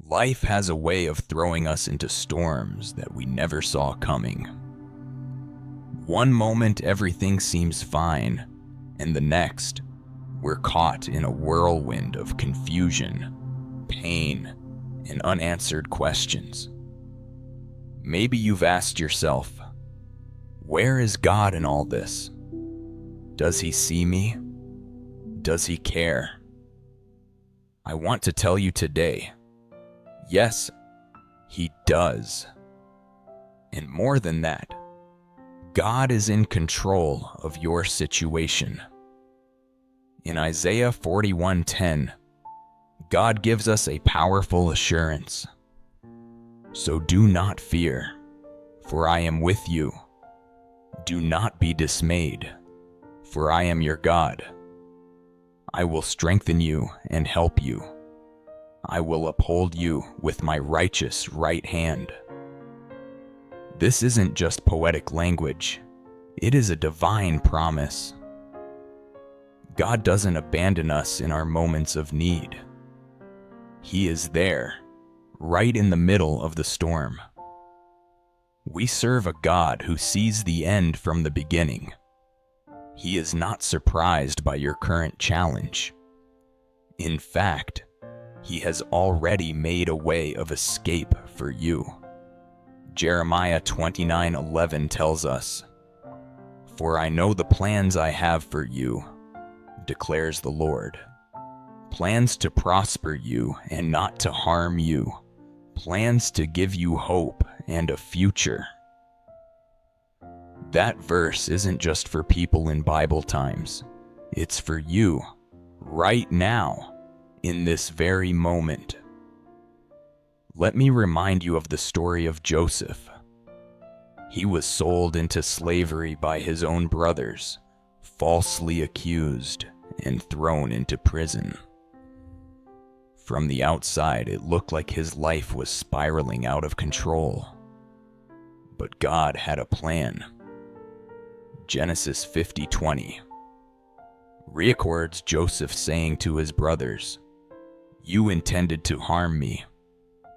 Life has a way of throwing us into storms that we never saw coming. One moment everything seems fine, and the next, we're caught in a whirlwind of confusion, pain, and unanswered questions. Maybe you've asked yourself, where is God in all this? Does he see me? Does he care? I want to tell you today, yes, he does. And more than that, God is in control of your situation. In Isaiah 41:10, God gives us a powerful assurance. So do not fear, for I am with you. Do not be dismayed, for I am your God. I will strengthen you and help you. I will uphold you with my righteous right hand. This isn't just poetic language. It is a divine promise. God doesn't abandon us in our moments of need. He is there, right in the middle of the storm. We serve a God who sees the end from the beginning. He is not surprised by your current challenge. In fact, he has already made a way of escape for you. Jeremiah 29:11 tells us, "For I know the plans I have for you, declares the Lord. Plans to prosper you and not to harm you. Plans to give you hope and a future." That verse isn't just for people in Bible times. It's for you, right now, in this very moment. Let me remind you of the story of Joseph. He was sold into slavery by his own brothers, falsely accused, and thrown into prison. From the outside, it looked like his life was spiraling out of control. But God had a plan. Genesis 50:20 records Joseph saying to his brothers, "You intended to harm me,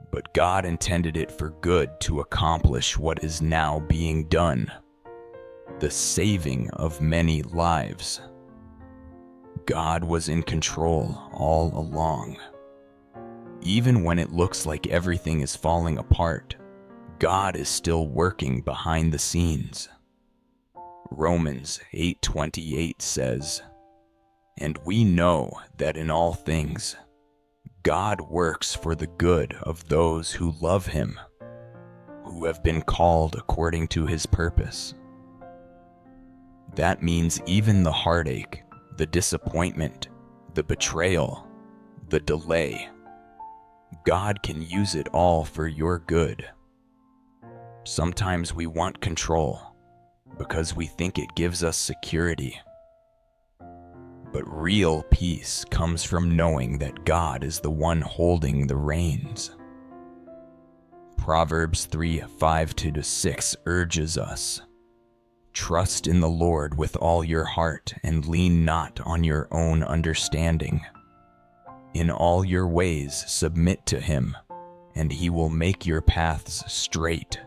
but God intended it for good to accomplish what is now being done, the saving of many lives." God was in control all along. Even when it looks like everything is falling apart, God is still working behind the scenes. Romans 8:28 says, "And we know that in all things, God works for the good of those who love him, who have been called according to his purpose." That means even the heartache, the disappointment, the betrayal, the delay, God can use it all for your good. Sometimes we want control because we think it gives us security. But real peace comes from knowing that God is the one holding the reins. Proverbs 3:5-6 urges us, "Trust in the Lord with all your heart and lean not on your own understanding. In all your ways submit to him, and he will make your paths straight."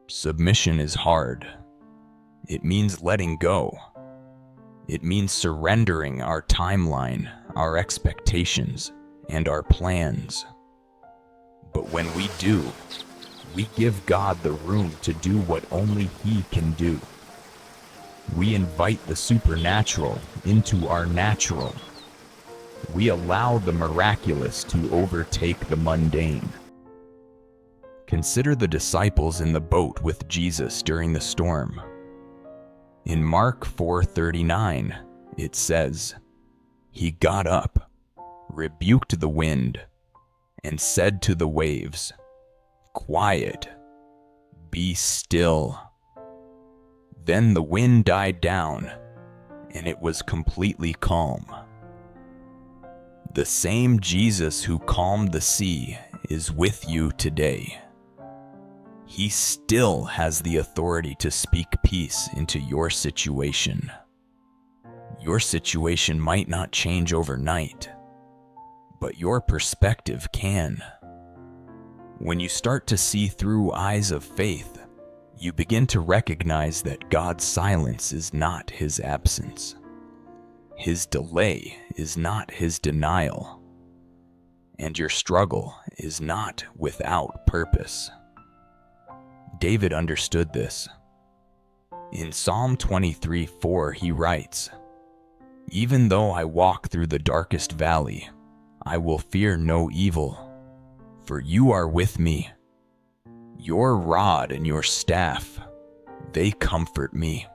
Submission is hard. It means letting go. It means surrendering our timeline, our expectations, and our plans. But when we do, we give God the room to do what only he can do. We invite the supernatural into our natural. We allow the miraculous to overtake the mundane. Consider the disciples in the boat with Jesus during the storm. In Mark 4:39, it says, "He got up, rebuked the wind, and said to the waves, 'Quiet, be still.' Then the wind died down, and it was completely calm." The same Jesus who calmed the sea is with you today. He still has the authority to speak peace into your situation. Your situation might not change overnight, but your perspective can. When you start to see through eyes of faith, you begin to recognize that God's silence is not his absence. His delay is not his denial. And your struggle is not without purpose. David understood this. In Psalm 23:4, he writes, "Even though I walk through the darkest valley, I will fear no evil, for you are with me. Your rod and your staff, they comfort me."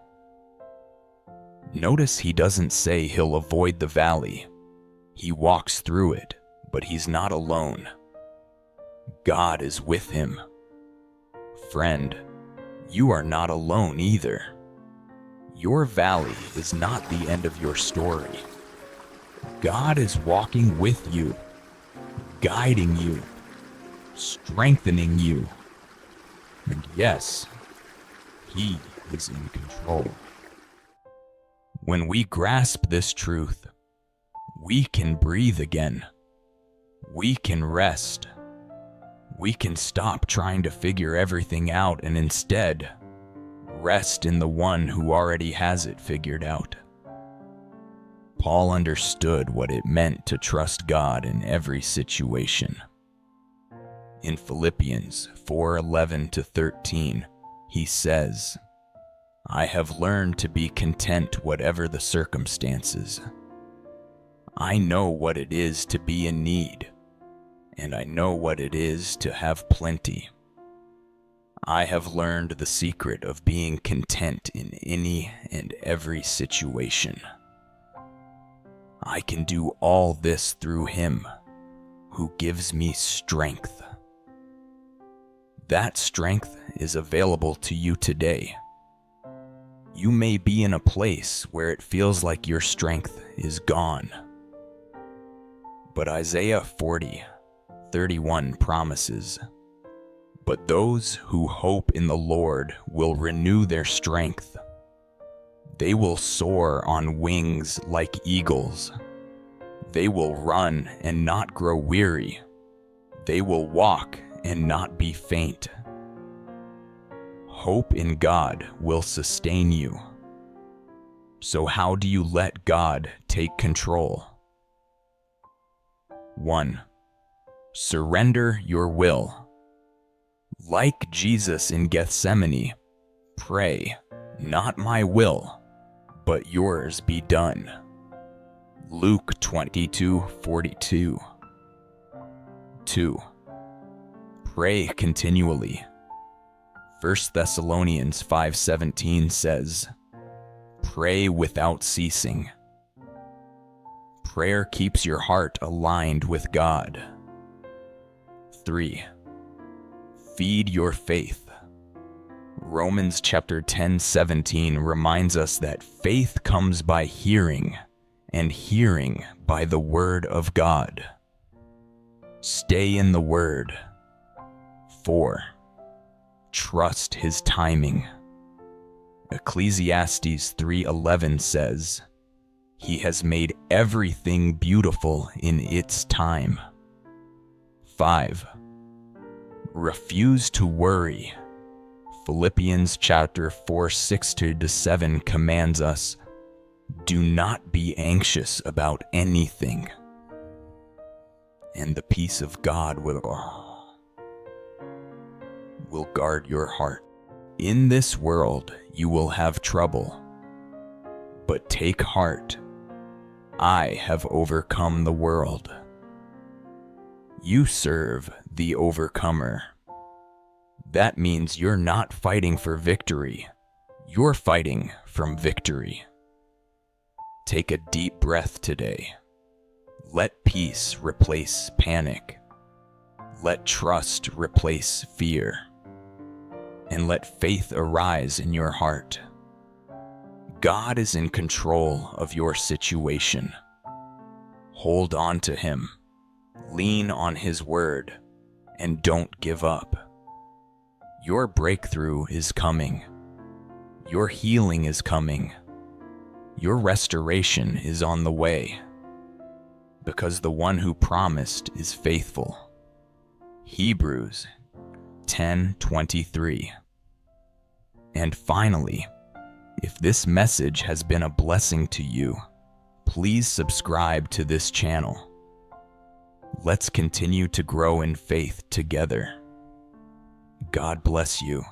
Notice he doesn't say he'll avoid the valley. He walks through it, but he's not alone. God is with him. Friend, you are not alone either. Your valley is not the end of your story. God is walking with you, guiding you, strengthening you. And yes, he is in control. When we grasp this truth, we can breathe again. We can rest. We can stop trying to figure everything out and instead rest in the one who already has it figured out. Paul understood what it meant to trust God in every situation. In Philippians 4:11-13, he says, "I have learned to be content whatever the circumstances. I know what it is to be in need, and I know what it is to have plenty. I have learned the secret of being content in any and every situation. I can do all this through him who gives me strength." That strength is available to you today. You may be in a place where it feels like your strength is gone. But Isaiah 40:31 promises, "But those who hope in the Lord will renew their strength. They will soar on wings like eagles. They will run and not grow weary. They will walk and not be faint." Hope in God will sustain you. So how do you let God take control? 1. Surrender your will. Like Jesus in Gethsemane, pray, "Not my will, but yours be done." Luke 22:42. 2. Pray continually. 1 Thessalonians 5:17 says, "Pray without ceasing." Prayer keeps your heart aligned with God. 3. Feed your faith. Romans chapter 10:17 reminds us that faith comes by hearing, and hearing by the word of God. Stay in the word. 4. Trust his timing. Ecclesiastes 3:11 says, "He has made everything beautiful in its time." 5. Refuse to worry. Philippians chapter 4:6-7 commands us, "Do not be anxious about anything, and the peace of God will guard your heart." In this world you will have trouble, but take heart. I have overcome the world. You serve the overcomer. That means you're not fighting for victory. You're fighting from victory. Take a deep breath today. Let peace replace panic. Let trust replace fear. And let faith arise in your heart. God is in control of your situation. Hold on to him. Lean on his word. And don't give up. Your breakthrough is coming. Your healing is coming. Your restoration is on the way. because the one who promised is faithful. Hebrews 10:23. And finally, if this message has been a blessing to you, please subscribe to this channel. Let's continue to grow in faith together. God bless you.